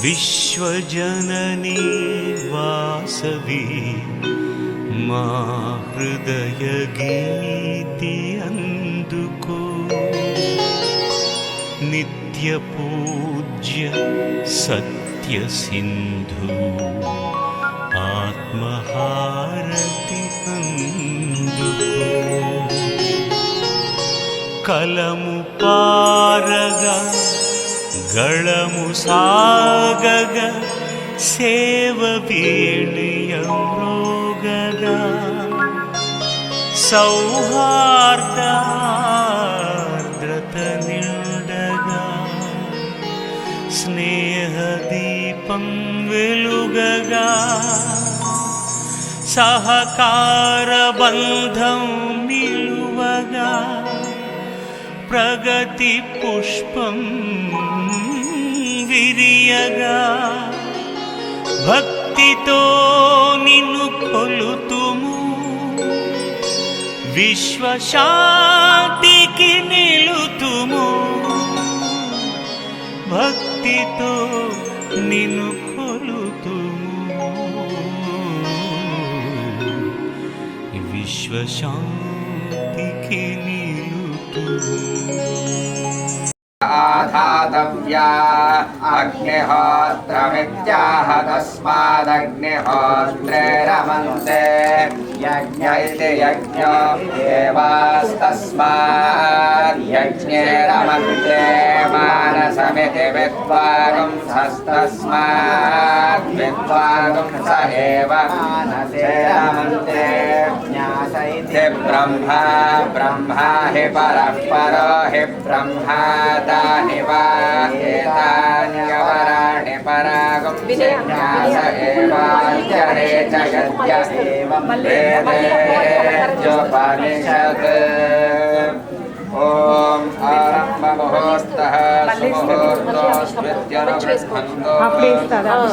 विश्वजननी वासवी मा हृदय गीति अंदुको नित्य पूज्य सत्य सिंधु आत्महारति अंदुको कलमु पारगा गळमु सागग सेव वीणियम्रोगगा सौहार्दार्द्रत निंडगा स्नेहदीपं वेलुगगा सहकार बंधं निलुवगा प्रगति पुष्पं विरियगा भक्तितो निन्नु कोलुतुमु विश्व शांतिकी निलुतुमु भक्तितो निन्नु कोलुतुमु विश्व शांतिकी आधातव्या अग्निहोत्रमित्याह तस्मादग्निहोत्रे रमन्ते यज्ञ इति यज्ञो देवास्तस्माद् यज्ञे रमन्ते मानसमिति विद्वागुंसस्तस्माद् विद्वागुंस एव मानसे रमन्ते ब्रह्मा ब्रह्मा हि परः परो हि ब्रह्मा तानि वा एतान्यवराणि परागुंसिन्यास एवाञ्चरे च यज्ञ एवं वेदेऽर्जुपनिषत् ॐ आरम्भमुहूर्तः सुमुहूर्तोऽस्मित्यनुबृह्मन्तो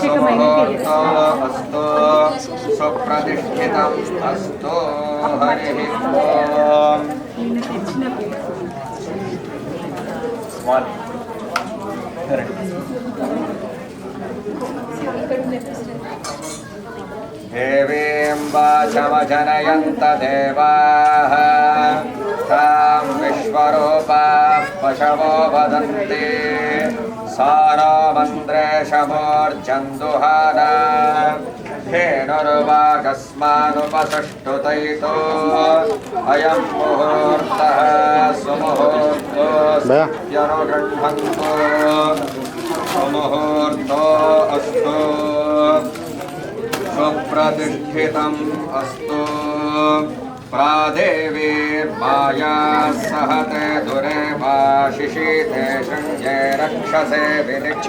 सुमुहूर्तो अस्तु सुप्रतिष्ठितम् अस्तु हरिः ॐ देवीं वाचमजनयन्त देवाः तां विश्वरूपाः पशवो वदन्ति सा नो मन्त्रेशमूर्च्छन्दुहाना धेनुर्वागस्मानुपसुष्टुतैतो अयं मुहूर्तः सुमुहूर्तोऽस्त्यनुगृह्णन्तु सुमुहूर्तो अस्तु सुप्रतिष्ठितम् अस्तु प्रादेवीर्माया सहते दुरे वाशिषीते शञ्जे रक्षसे विनिक्ष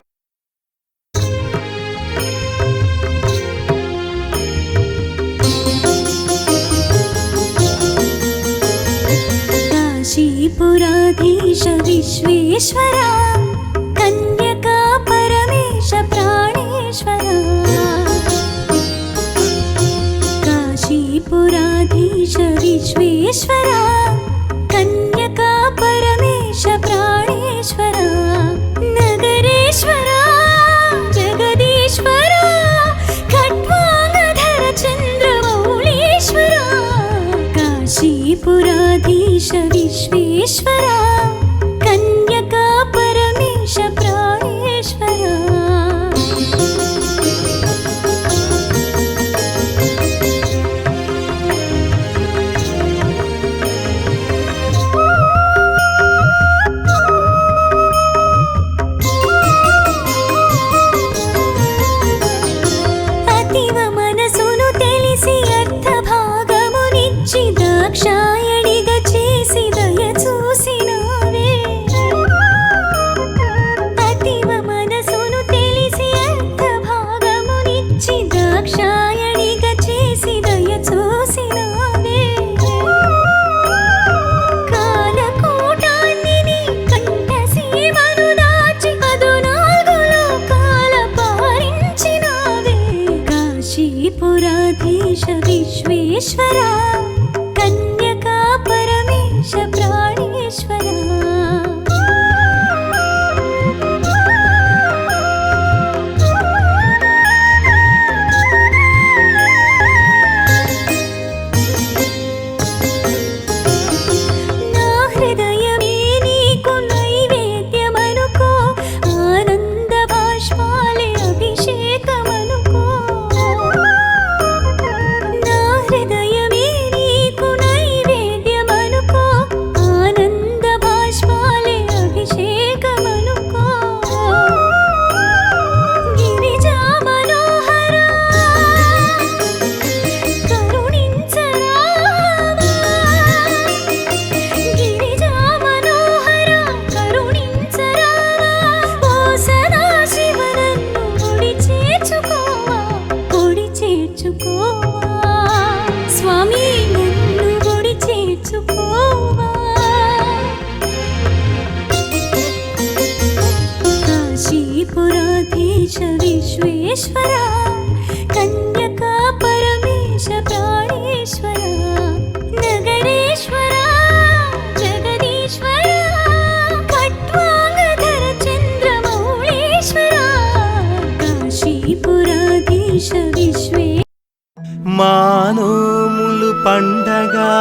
काशीपुराधीश विश्वेश्वरा कन्यका परमेश प्राणेश्वरा काशीपुराधीश विश्वेश्वरा कन्यका परमेश प्राणेश्वरा नगरेश्वरा जगदीश्वरा खट्वांगधर चन्द्रमौळीश्वरा काशीपुराधीश विश्वेश्वरा कन्यका परमेश प्राणेश्वरा अतीव मनसुनु तेलिसि अर्थभागमुनिच्चि दाक्षायणिगा చేసి దయ చూసినావే అతీవ మనసును తెలిసి అర్థభాగమునిచ్చి దాక్షాయణిగా చేసి దయ చూసినావే కాలకూటాన్ని నీ కంఠసీమను దాచి అదునాలుగు లోకాల పారించినావే కాశీపురాధీశ విశ్వేశ్వరా कन्यका परमेश प्राणेश्वरा పురాధీశ విశ్వేశ్వర కన్యకా పరమేశ ప్రాణేశ్వర నగరేశ్వర జగదీశ్వర ఖట్వాంగధర చంద్రమౌళేశ్వర కాశీపురాధీశ విశ్వే మానోములు పండగా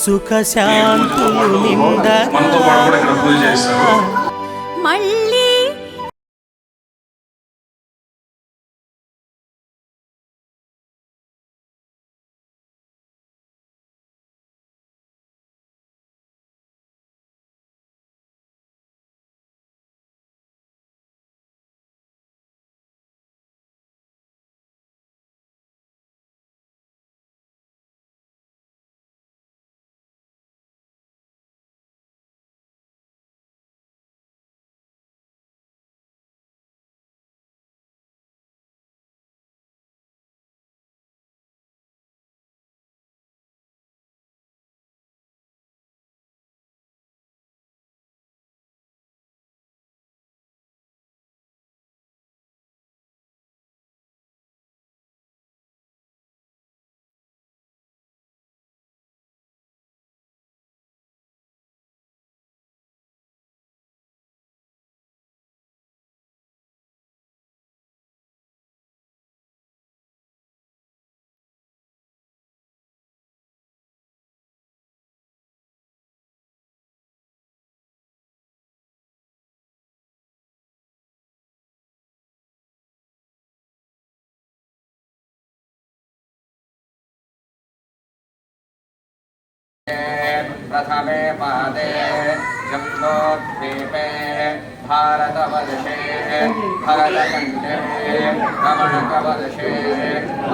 సుఖశాంతులు మనతో పాటు కూడా ఇక్కడ పూజ చేస్తారు. మళ్ళీ प्रथमे पादे जम्बोद्वीपे भारतवर्षे भरतखण्डे रमणकवर्षे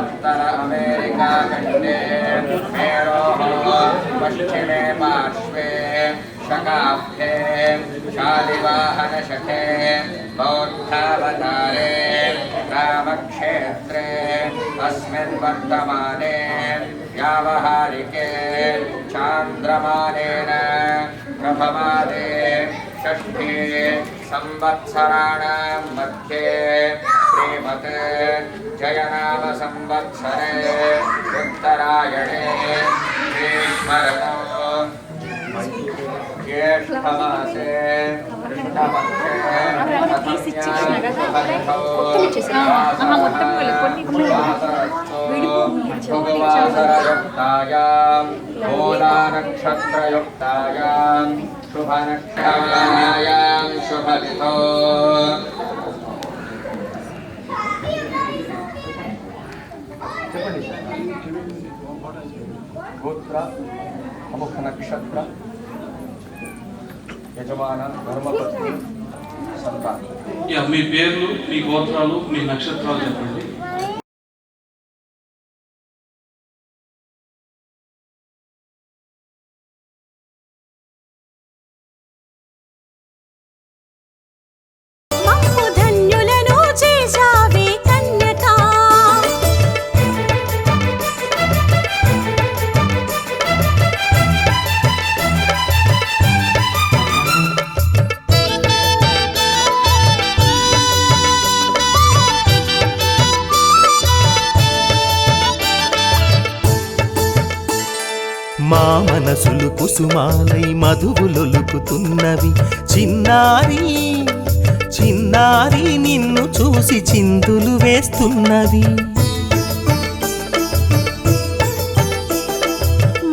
उत्तर अमेरिकाखण्डे मेरोः पश्चिमे पार्श्वे शकाब्दे शालिवाहनशके बौद्धावतारे रामक्षेत्रे अस्मिन् वर्तमाने व्यावहारिके चान्द्रमानेन प्रभमादे षष्ठे संवत्सराणां मध्ये श्रीमत् जयनाम संवत्सरे उत्तरायणे ग्रीष्मर्तौ ज्येष्ठमासे कृष्णपक्षे भगवासरयुक्तायां मूलानक्षत्रयुक्तायां शुभनक्षत्रायां शुभतिथौ गोत्र अमुख नक्षत्र యజమాన ధర్మపత్ని సంతానం. మీ పేర్లు, మీ గోత్రాలు, మీ నక్షత్రాలు చెప్పండి. మమ్ము ధన్యులను చేశావే కన్యకా మా మనసులు కుసుమాలై మధువులొలుకుతున్నవి చిన్నారి చిన్నారి నిన్ను చూసి చిందులు వేస్తున్నవి.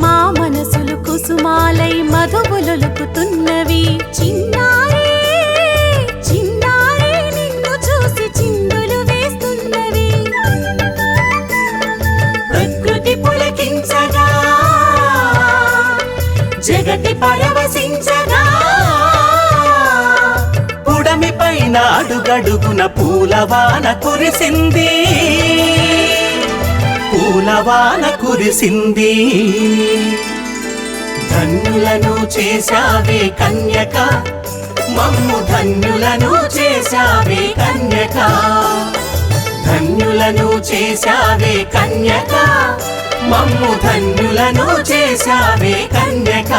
మా మనసులు కుసుమాలై మధువులొలుకుతున్నవి చిన్నారి చిన్నారి నిన్ను చూసి చిందులు వేస్తున్నవి. ప్రకృతి పులకించగా జగతి పరవశించగా పుడమి పైన అడుగడుగున పూలవాన కురిసింది పూలవాన కురిసింది. ధన్యులను చేశావే కన్యక మమ్ము ధన్యులను చేశావే కన్యక ధన్యులను చేశావే కన్యక మమ్ము ధన్యులను చేశావే కన్యక.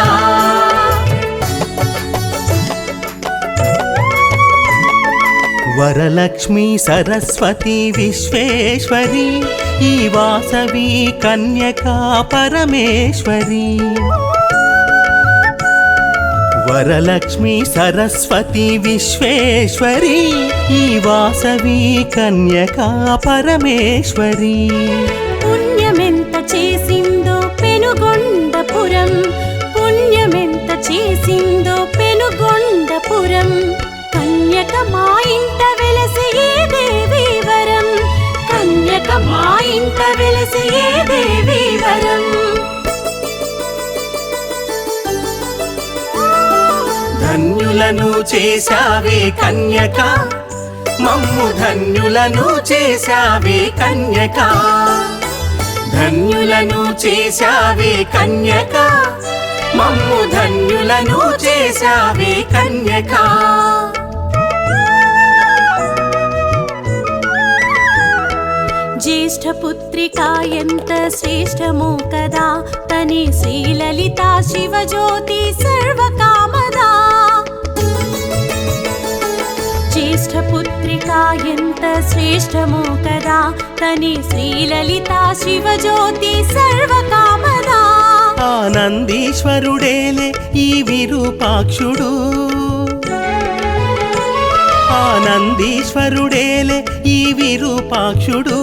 వరలక్ష్మి సరస్వతి విశ్వేశ్వరి ఈ వాసవి కన్యకా పరమేశ్వరి వరలక్ష్మి సరస్వతి విశ్వేశ్వరి ఈ వాసవి కన్యకా పరమేశ్వరి పుణ్యమెంత చేసిందో పెనుగొండపురం పుణ్యమెంత చేసిందో పెనుగొండపురం కన్యక మా ఇంట వెలసి ఏ దేవి వరం కన్యక మా ఇంట వెలసి ఏ దేవి వరం ధన్యులను చేశావే కన్యక మమ్ము ధన్యులను చేశావే కన్యక ధన్యులను చేశావే కన్యక మమ్ము ధన్యులను చేశావే కన్యక జ్యేష్ఠపుత్రిక ఎంత శ్రేష్టమో కదా తని శ్రీలలిత శివజ్యోతి సర్వకామదా జ్యేష్ఠపుత్రిక ఎంత శ్రేష్టమో కదా తని శ్రీలలిత శివజ్యోతి సర్వకామదా ఆనందీశ్వరుడేలే ఈ విరూపాక్షుడు ఆనందీశ్వరుడేలే ఈ విరూపాక్షుడు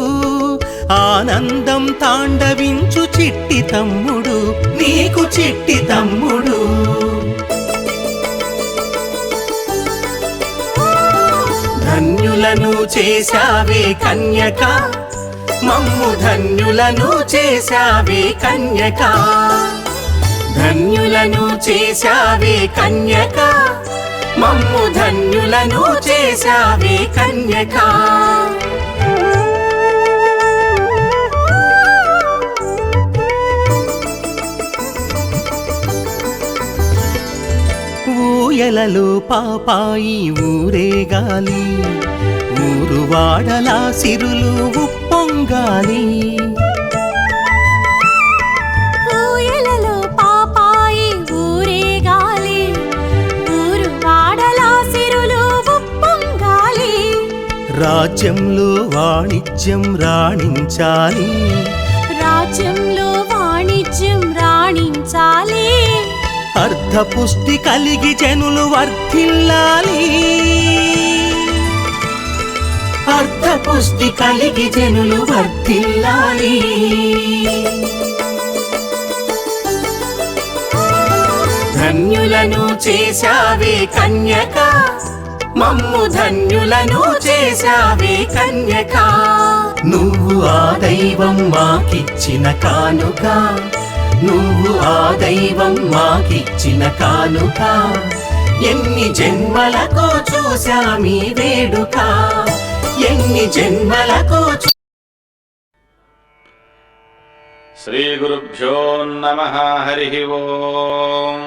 ఆనందం తాండవించు చిట్టి తమ్ముడు నీకు చిట్టి తమ్ముడు ధన్యులను చేశావే కన్యక మమ్ము ధన్యులను చేశావే కన్యక ధన్యులను చేశావే కన్యక మమ్ము ధన్యులను చేశావే కన్యక ఊయలలో పాపాయి ఊరేగాలి ఊరు వాడలా సిరులు ఉప్పొంగాలి ఊయలలో పాపాయి ఊరేగాలి ఊరు వాడలా సిరులు ఉప్పొంగాలి రాజ్యంలో వాణిజ్యం రాణించాలి రాజ్యంలో వాణిజ్యం రాణించాలి అర్ధపుష్టి కలిగి జనులు వర్ధిల్లాలి అర్ధపుష్టి కలిగి జనులు వర్ధిల్లాలి ధన్యులను చేశావే కన్యక మమ్ము ధన్యులను చేశావే కన్యక నువ్వు ఆ దైవం మాకిచ్చిన కానుక నువ్వు ఆ దైవం మాకిచ్చిన కానుక ఎన్ని జన్మలకో చూశామీ వేడుక ఎన్ని జన్మలకో శ్రీ గురుభ్యో నమః హరి ఓం